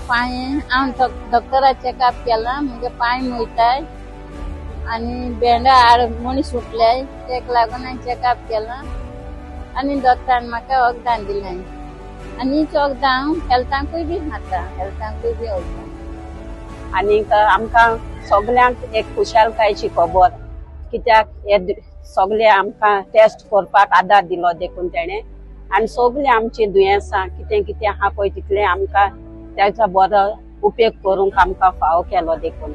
पाय हांव डॉक्टरा चेकअप केला, मुगे पाय मोयताय आणि बेंडा आड मणी सुटल्याय, तेक लागून हांवें चेकअप केला आणि डॉक्टरान म्हाका वखदां दिलें आणि वखदां हांव हेल्थाकूय बी खाता, हेल्थाकूय बी वखदां। आणि आमकां सगळ्यांक एक खुशालकायेची खबर, कित्याक हे सगळे आमकां टेस्ट करपाक आदार दिलो देखून तेणे, आणि सगळी आमची दुयेंसां कितें कितें आहा पळय तितलें आमकां त्याचा बरो उपेग करूंक आमकां फावो केलो देखून।